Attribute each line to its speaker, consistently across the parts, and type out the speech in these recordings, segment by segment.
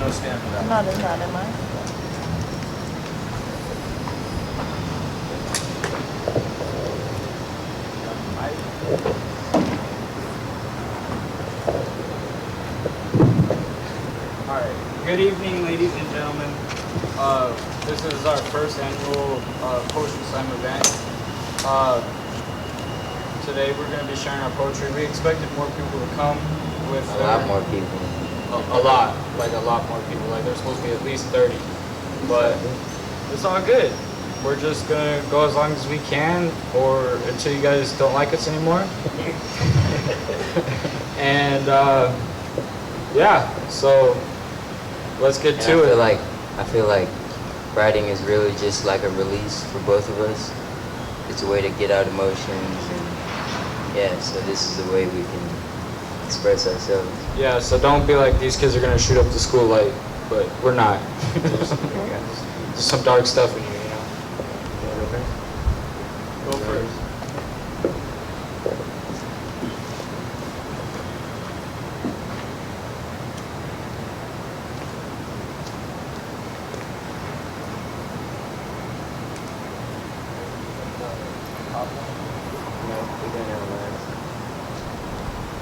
Speaker 1: no stand for that.
Speaker 2: I'm not in that, am I?
Speaker 1: Alright, good evening ladies and gentlemen. This is our first annual Poetry Slam event. Today we're going to be sharing our poetry. We expected more people to come with
Speaker 3: A lot more people.
Speaker 1: a lot more people. Like there's supposed to be at least 30. But it's all good. We're just going to go as long as we can or until you guys don't like us anymore. And yeah, so let's get to it.
Speaker 3: I feel like writing is really just like a release for both of us. It's a way to get out emotions, and yeah, so this is the way we can express ourselves.
Speaker 1: Yeah, so don't be like these kids are gonna shoot up the school light, but we're not. There's some dark stuff in here, you know. Okay. Go first.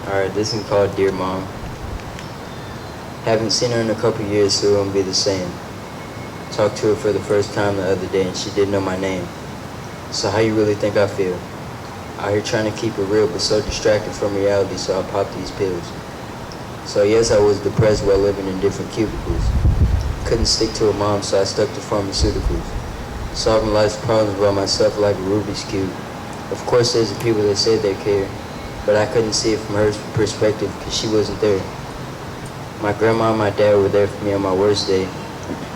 Speaker 3: Alright, this is called Dear Mom. Haven't seen her in a couple years, so it won't be the same. Talked to her for the first time the other day and she didn't know my name. So how you really think I feel? Out here trying to keep it real but so distracted from reality, so I popped these pills. So yes, I was depressed while living in different cubicles. Couldn't stick to a mom, so I stuck to pharmaceuticals. Solving life's problems by myself like a Rubik's Cube. Of course there's the people that say they care, but I couldn't see it from her perspective because she wasn't there. My grandma and my dad were there for me on my worst day.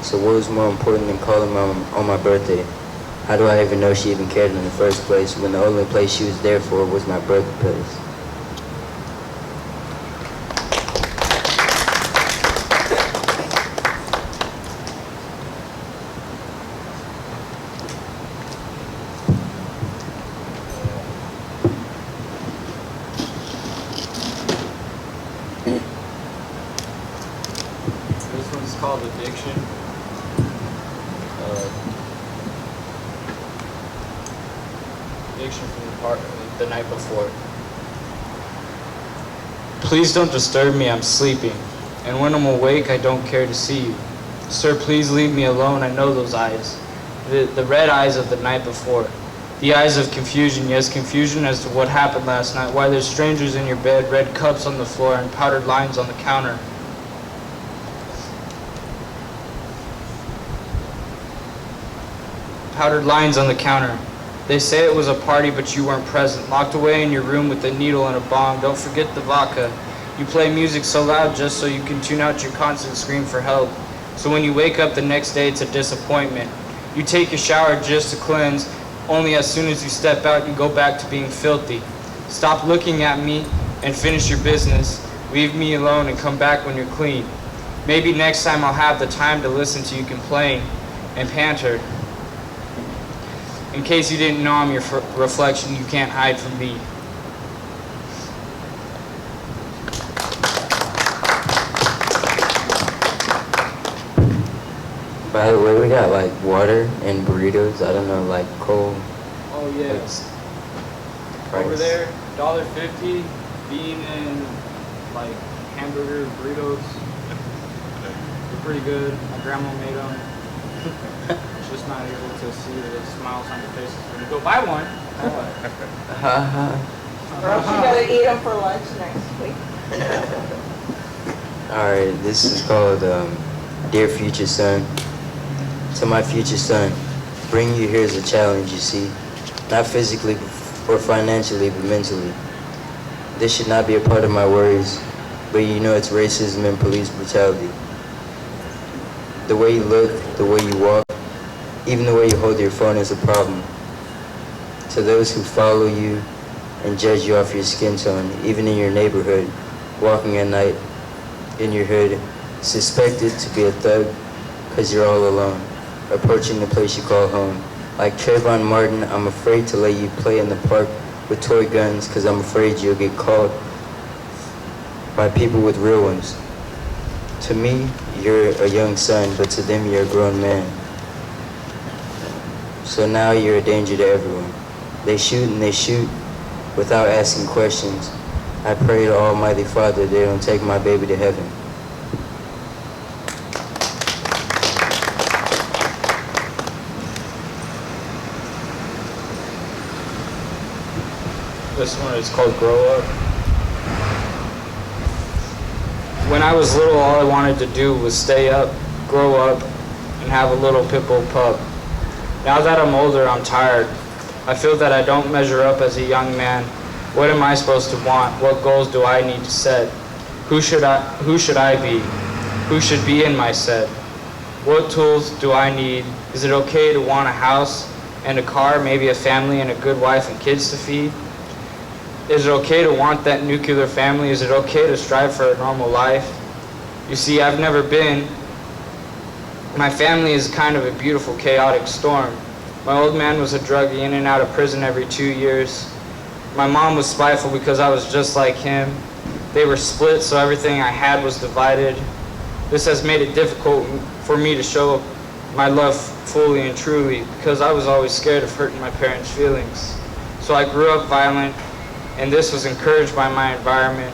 Speaker 3: So what was more important than calling mom on my birthday? How do I even know she even cared in the first place when the only place she was there for was my birthplace?
Speaker 1: This one's called Addiction. Addiction from the night before. Please don't disturb me, I'm sleeping. And when I'm awake, I don't care to see you. Sir, please leave me alone, I know those eyes. The red eyes of the night before. The eyes of confusion, yes, confusion as to what happened last night. Why there's strangers in your bed, red cups on the floor, and powdered lines on the counter. Powdered lines on the counter. They say it was a party, but you weren't present. Locked away in your room with a needle and a bong. Don't forget the vodka. You play music so loud just so you can tune out your constant scream for help. So when you wake up the next day, it's a disappointment. You take a shower just to cleanse. Only as soon as you step out, you go back to being filthy. Stop looking at me and finish your business. Leave me alone and come back when you're clean. Maybe next time I'll have the time to listen to you complain and panter. In case you didn't know, I'm your reflection. You can't hide from me.
Speaker 3: By the way, we got like water and burritos. I don't know, like cold.
Speaker 1: Oh yes. Over there, $1.50, bean and like hamburger burritos. They're pretty good. My grandma made them. Just not able to see the smiles on your faces when you go buy one.
Speaker 2: Or else you gotta eat them for lunch next week.
Speaker 3: Alright, this is called Dear Future Son. To my future son, bringing you here is a challenge, you see. Not physically or financially, but mentally. This should not be a part of my worries, but you know it's racism and police brutality. The way you look, the way you walk, even the way you hold your phone is a problem. To those who follow you and judge you off your skin tone, even in your neighborhood, walking at night in your hood, suspected to be a thug because you're all alone, approaching the place you call home. Like Trayvon Martin, I'm afraid to let you play in the park with toy guns because I'm afraid you'll get caught by people with real ones. To me, you're a young son, but to them, you're a grown man. So now you're a danger to everyone. They shoot and they shoot without asking questions. I pray to Almighty Father they don't take my baby to heaven.
Speaker 1: This one is called Grow Up. When I was little, all I wanted to do was stay up, grow up, and have a little pit bull pup. Now that I'm older, I'm tired. I feel that I don't measure up as a young man. What am I supposed to want? What goals do I need to set? Who should I be? Who should be in my set? What tools do I need? Is it okay to want a house and a car, maybe a family and a good wife and kids to feed? Is it okay to want that nuclear family? Is it okay to strive for a normal life? You see, I've never been. My family is kind of a beautiful, chaotic storm. My old man was a druggie in and out of prison every 2 years. My mom was spiteful because I was just like him. They were split, so everything I had was divided. This has made it difficult for me to show my love fully and truly because I was always scared of hurting my parents' feelings. So I grew up violent, and this was encouraged by my environment.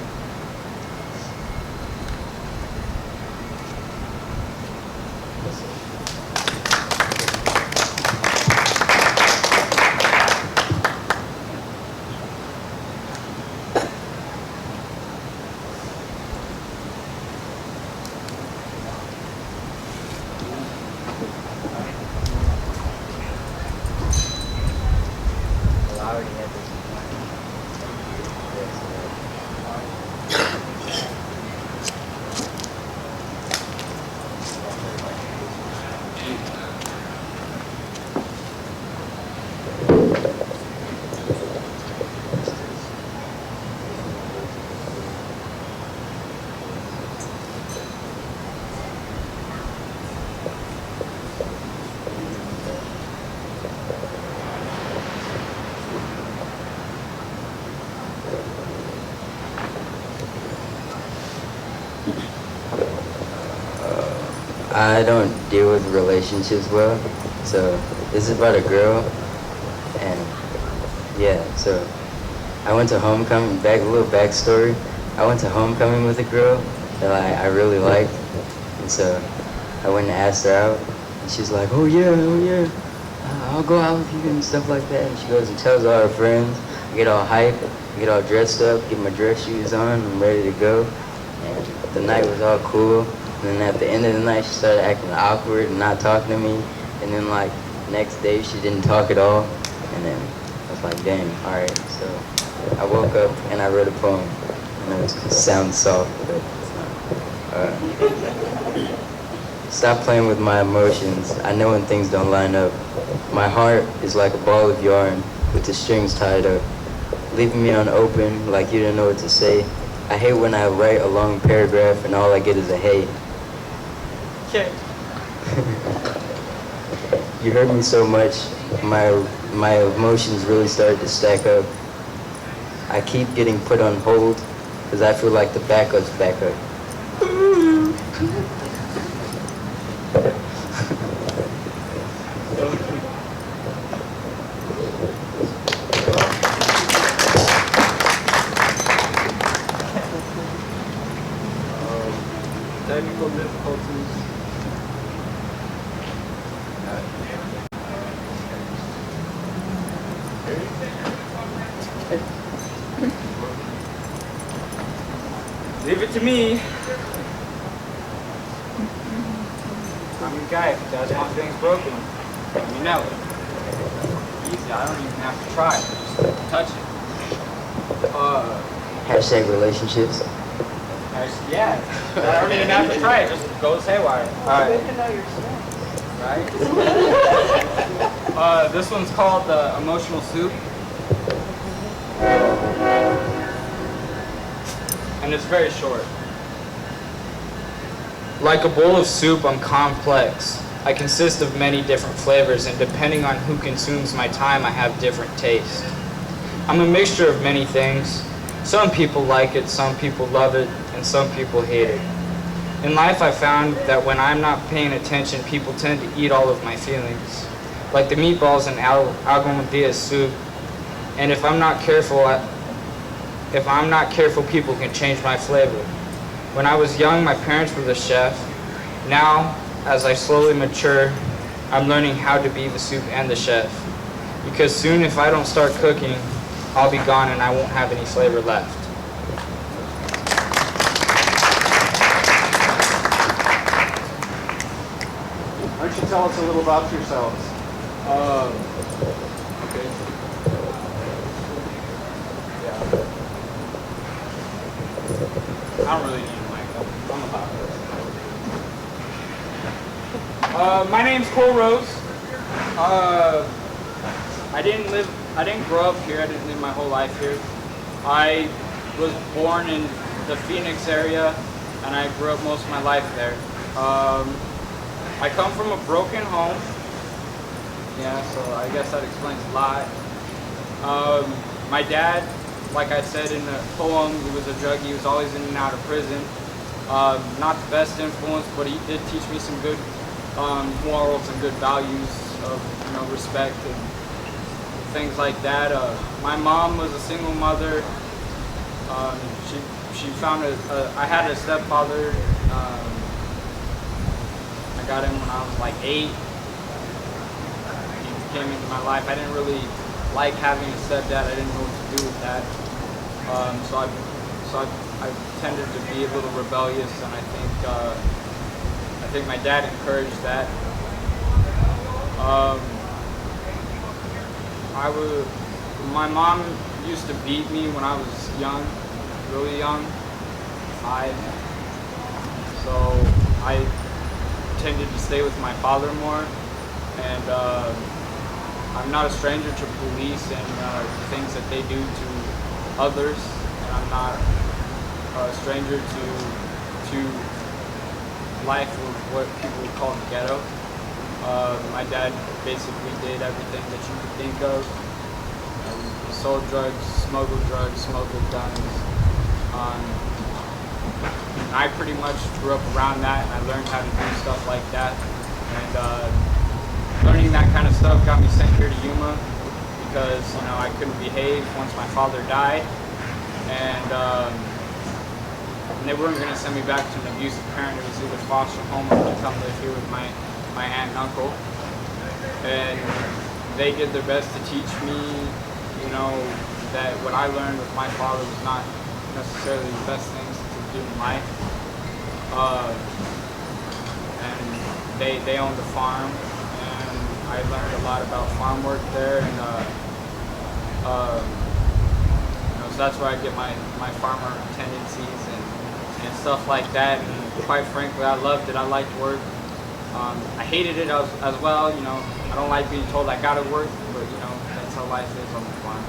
Speaker 3: I don't deal with relationships well, so this is about a girl, and yeah, so I went to homecoming, a little backstory, I went to homecoming with a girl that I really liked, and so I went and asked her out, and she's like, oh yeah, I'll go out with you and stuff like that, and she goes and tells all her friends. I get all hyped, I get all dressed up, get my dress shoes on, I'm ready to go, and the night was all cool. And then at the end of the night, she started acting awkward and not talking to me. And then like next day, she didn't talk at all. And then I was like, dang, all right. So I woke up and I wrote a poem. I know it sounds soft, but it's not. Stop playing with my emotions. I know when things don't line up. My heart is like a ball of yarn with the strings tied up, leaving me unopened like you don't know what to say. I hate when I write a long paragraph and all I get is a hey.
Speaker 1: Okay.
Speaker 3: You hurt me so much, my emotions really started to stack up. I keep getting put on hold because I feel like the backup's back up.
Speaker 1: Technical difficulties. Leave it to me. I'm your guy. If you guys want things broken, let me know. Easy. I don't even have to try. Just touch it.
Speaker 3: Hashtag relationships.
Speaker 1: Yeah. I don't even have to try. It just goes haywire. All right.
Speaker 2: Good to know your strengths.
Speaker 1: Right? This one's called the Emotional Soup. And it's very short. Like a bowl of soup, I'm complex. I consist of many different flavors, and depending on who consumes my time, I have different tastes. I'm a mixture of many things. Some people like it, some people love it, and some people hate it. In life, I found that when I'm not paying attention, people tend to eat all of my feelings, like the meatballs in Algomadillas soup. And if I'm not careful, people can change my flavor. When I was young, my parents were the chef. Now, as I slowly mature, I'm learning how to be the soup and the chef. Because soon, if I don't start cooking, I'll be gone and I won't have any flavor left.
Speaker 2: Why don't you tell us a little about yourselves?
Speaker 1: Okay.
Speaker 2: Yeah. I don't really need a mic. I'm about this.
Speaker 1: My name's Cole Rose. I didn't grow up here. I didn't live my whole life here. I was born in the Phoenix area, and I grew up most of my life there. I come from a broken home. Yeah, so I guess that explains a lot. My dad, like I said in the poem, he was a druggie. He was always in and out of prison. Not the best influence, but he did teach me some good morals and good values of respect and things like that. My mom was a single mother. She found I had a stepfather. I got him when I was like 8. He came into my life. I didn't really like having a stepdad. I didn't know what to do with that. So I tended to be a little rebellious, and I think my dad encouraged that. My mom used to beat me when I was young, really young, 5. So I tended to stay with my father more, and I'm not a stranger to police and the things that they do to others, and I'm not a stranger to life of what people would call the ghetto. My dad basically did everything that you could think of. He sold drugs, smuggled guns. I pretty much grew up around that, and I learned how to do stuff like that. And learning that kind of stuff got me sent here to Yuma because I couldn't behave once my father died, and they weren't going to send me back to an abusive parent. It was either foster home or to come live here with my aunt and uncle. And they did their best to teach me, that what I learned with my father was not necessarily the best things to do in life. And they owned a farm, and I learned a lot about farm work there, and so that's where I get my farmer tendencies and stuff like that. And quite frankly, I loved it. I liked work. I hated it as well. I don't like being told I gotta work, but that's how life is on the farm.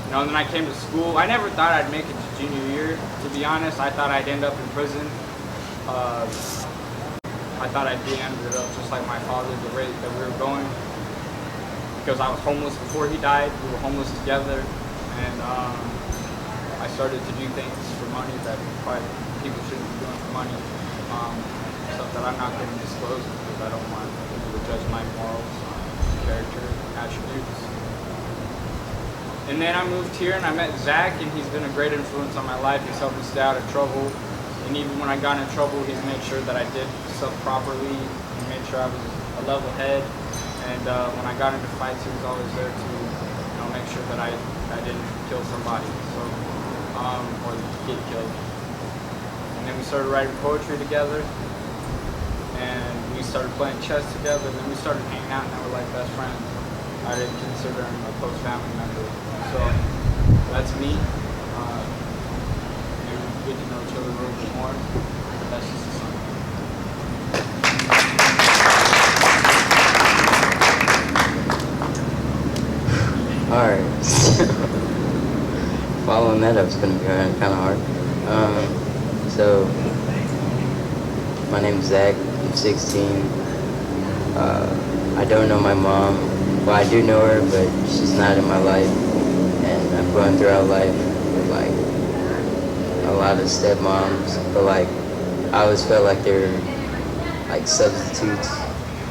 Speaker 1: And then I came to school. I never thought I'd make it to junior year, to be honest. I thought I'd end up in prison. I thought I'd be ended up just like my father, the rate that we were going. Because I was homeless before he died. We were homeless together. And I started to do things for money that probably people shouldn't be doing for money. Stuff that I'm not going to disclose because I don't want people to judge my morals, character, attributes. And then I moved here and I met Zach, and he's been a great influence on my life. He's helped me stay out of trouble. And even when I got in trouble, he made sure that I did stuff properly. He made sure I was a level head. And when I got into fights, he was always there to make sure that I didn't kill somebody, or get killed. And then we started writing poetry together. And we started playing chess together. And then we started hanging out, and now we're like best friends. I didn't consider him a close family member. So that's me. Maybe we get to know each other a little bit more. That's just the song.
Speaker 3: Alright. Following that up is going to be kind of hard. So, my name is Zach. I'm 16. I don't know my mom. Well, I do know her, but she's not in my life. And I'm going throughout life with a lot of stepmoms, but like I always felt like they were like substitutes,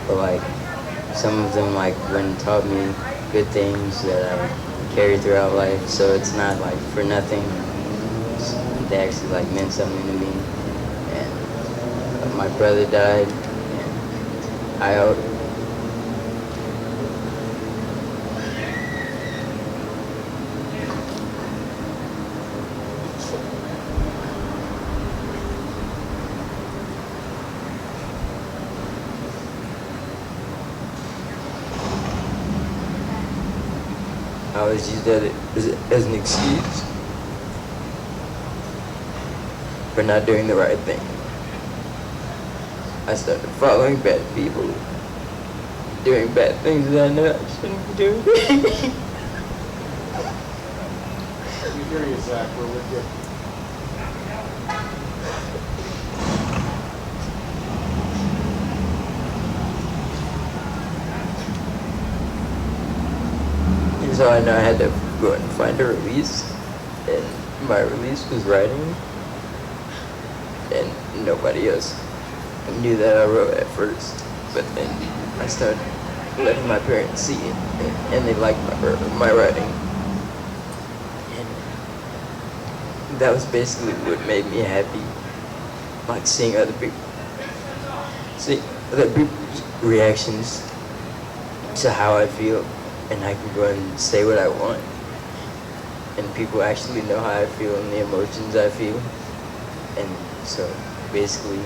Speaker 3: but like some of them like went and taught me good things that I carry throughout life. So it's not like for nothing. They actually like meant something to me. And my brother died, and I always use that as an excuse for not doing the right thing. I started following bad people, doing bad things that I know I shouldn't be doing.
Speaker 2: We hear you, Zach. We're with you.
Speaker 3: And so I know I had to go and find a release, and my release was writing, and nobody else knew that I wrote at first. But then I started letting my parents see it, and they liked my writing. And that was basically what made me happy, like seeing other people's reactions to how I feel, and I can go and say what I want, and people actually know how I feel and the emotions I feel. And so basically,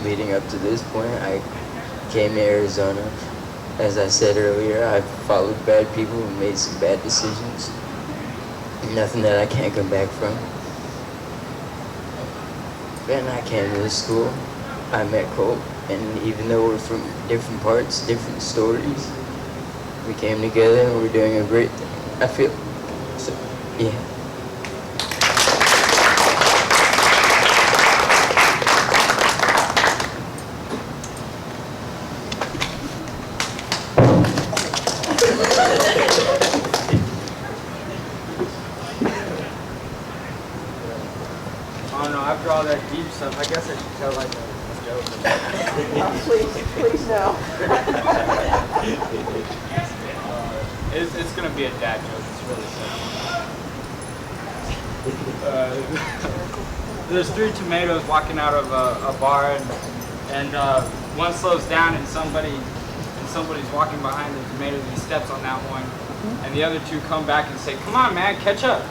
Speaker 3: leading up to this point, I came to Arizona. As I said earlier, I followed bad people and made some bad decisions. Nothing that I can't come back from. And I came to this school. I met Colt, and even though we're from different parts, different stories, we came together and we're doing a great thing. I feel so, yeah.
Speaker 2: Oh no, after all that deep stuff, I guess I should tell like a joke.
Speaker 4: Please no.
Speaker 2: It's gonna be a dad joke. It's really sad. There's three tomatoes walking out of a bar, and one slows down, and somebody's walking behind the tomatoes, and he steps on that one, and the other two come back and say, "Come on, man, catch up."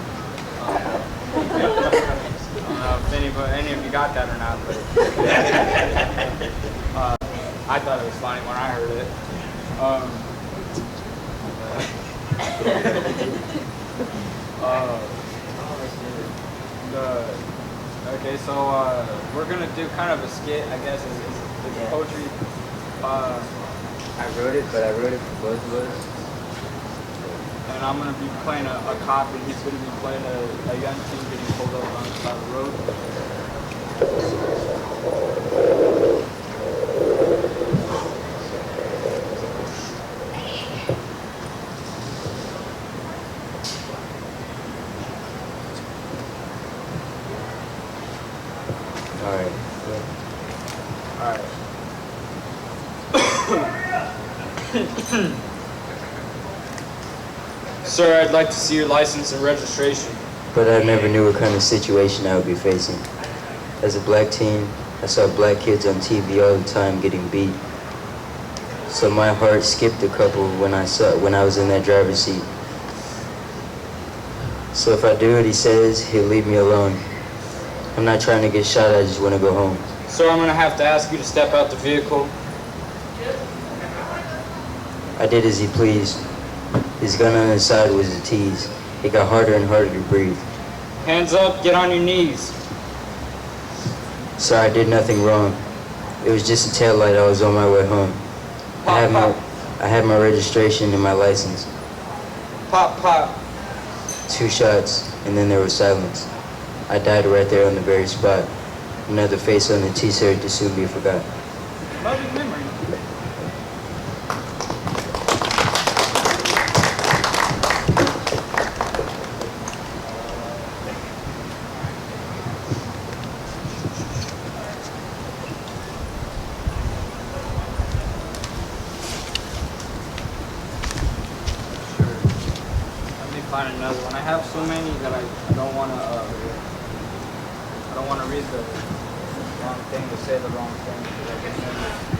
Speaker 2: I don't know if any of you got that or not, but I thought it was funny when I heard it. Okay, so we're gonna do kind of a skit, I guess. It's poetry.
Speaker 3: I wrote it, but I wrote it for both of us.
Speaker 2: And I'm gonna be playing a cop, and he's gonna be playing a young teen getting pulled over on the side of the road.
Speaker 3: All right.
Speaker 2: All right.
Speaker 1: Sir, I'd like to see your license and registration.
Speaker 3: But I never knew what kind of situation I would be facing. As a black teen, I saw black kids on TV all the time getting beat. So my heart skipped a couple when I was in that driver's seat. So if I do what he says, he'll leave me alone. I'm not trying to get shot, I just want to go home.
Speaker 1: Sir, I'm going to have to ask you to step out the vehicle.
Speaker 3: I did as he pleased. His gun on his side was a tease. It got harder and harder to breathe.
Speaker 1: Hands up, get on your knees.
Speaker 3: So I did nothing wrong. It was just a taillight. I was on my way home.
Speaker 1: Pop, pop.
Speaker 3: I had my registration and my license.
Speaker 1: Pop, pop.
Speaker 3: 2 shots, and then there was silence. I died right there on the very spot. Another face on the t-shirt to soon be forgot.
Speaker 2: Loving memory. find another one. I have so many that I don't want to. I don't want to read the wrong thing or say the wrong thing because I get nervous.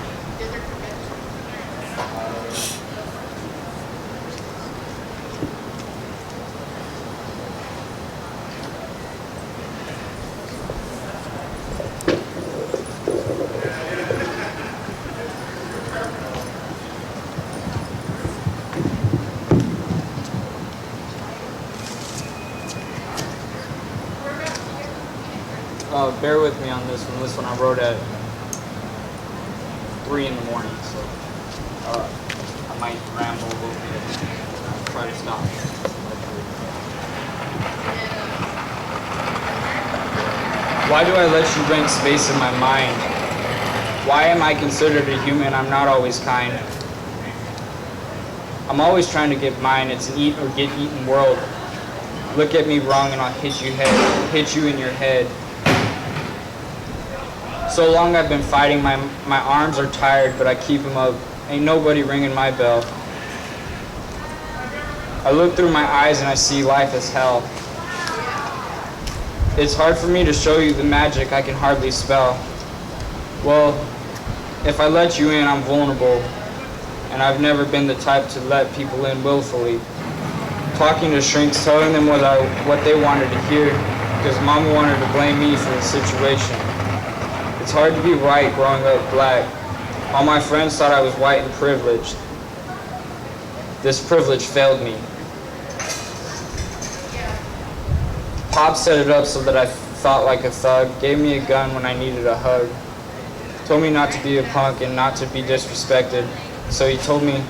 Speaker 2: Bear with me on this one. This one I wrote at 3 in the morning, so I might ramble a little bit. I'll try to stop. Why do I let you rent space in my mind? Why am I considered a human? I'm not always kind. I'm always trying to get mine. It's an eat or get eaten world. Look at me wrong and I'll hit you in your head. So long I've been fighting, my arms are tired, but I keep them up. Ain't nobody ringing my bell. I look through my eyes and I see life as hell. It's hard for me to show you the magic I can hardly spell. Well, if I let you in, I'm vulnerable, and I've never been the type to let people in willfully. Talking to shrinks, telling them what they wanted to hear, because Mama wanted to blame me for the situation. It's hard to be white growing up black. All my friends thought I was white and privileged. This privilege failed me. Pop set it up so that I thought like a thug, gave me a gun when I needed a hug. Told me not to be a punk and not to be disrespected. So he told me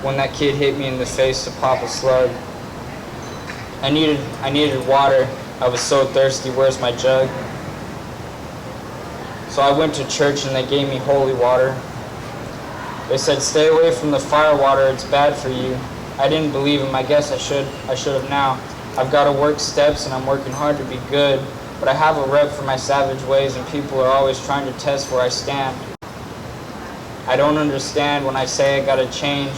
Speaker 2: when that kid hit me in the face to pop a slug. I needed water. I was so thirsty. Where's my jug? So I went to church and they gave me holy water. They said, stay away from the fire water, it's bad for you. I didn't believe him. I guess I should have now. I've got to work steps and I'm working hard to be good, but I have a rep for my savage ways and people are always trying to test where I stand. I don't understand when I say I gotta change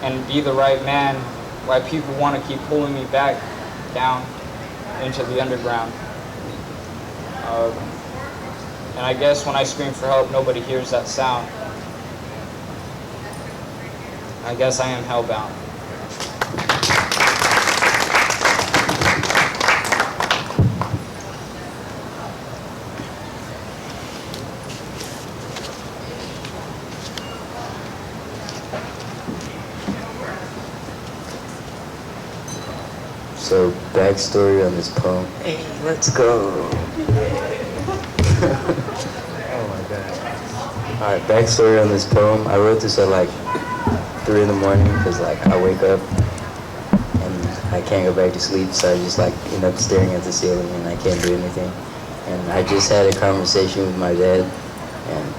Speaker 2: and be the right man, why people want to keep pulling me back down into the underground. And I guess when I scream for help, nobody hears that sound. I guess I am hellbound.
Speaker 3: So, backstory on this poem. Hey, let's go. Oh my god. Alright, backstory on this poem. I wrote this at like 3 in the morning because like I wake up and I can't go back to sleep, so I just like end up staring at the ceiling and I can't do anything. And I just had a conversation with my dad and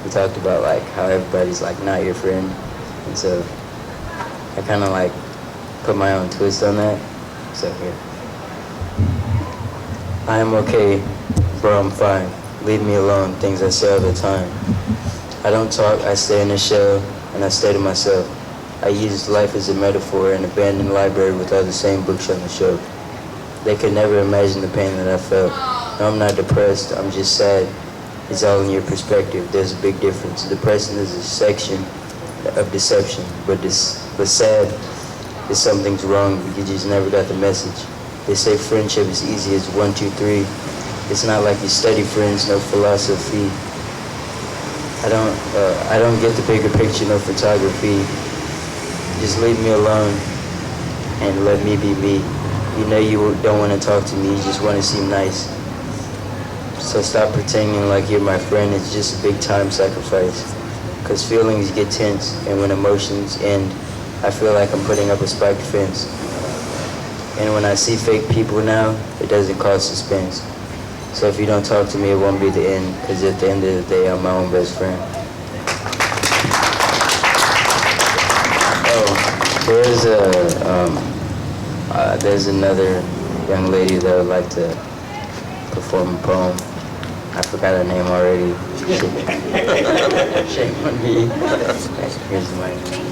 Speaker 3: we talked about like how everybody's like not your friend. And so I kind of like put my own twist on that. So here. I am okay, bro, I'm fine. Leave me alone, things I say all the time. I don't talk, I stay in a shell, and I stay to myself. I use life as a metaphor, an abandoned library with all the same books on the shelf. They could never imagine the pain that I felt. No, I'm not depressed, I'm just sad. It's all in your perspective, there's a big difference. Depression is a section of deception, but sad is something's wrong, you just never got the message. They say friendship is easy as 1, 2, 3. It's not like you study friends, no philosophy. I don't get the bigger picture, no photography. Just leave me alone and let me be me. You know you don't want to talk to me, you just want to seem nice. So stop pretending like you're my friend, it's just a big time sacrifice. Cause feelings get tense, and when emotions end, I feel like I'm putting up a spiked fence. And when I see fake people now, it doesn't cause suspense. So if you don't talk to me, it won't be the end, because at the end of the day, I'm my own best friend. Oh, there's another young lady that would like to perform a poem. I forgot her name already. Shame on me. Here's my name.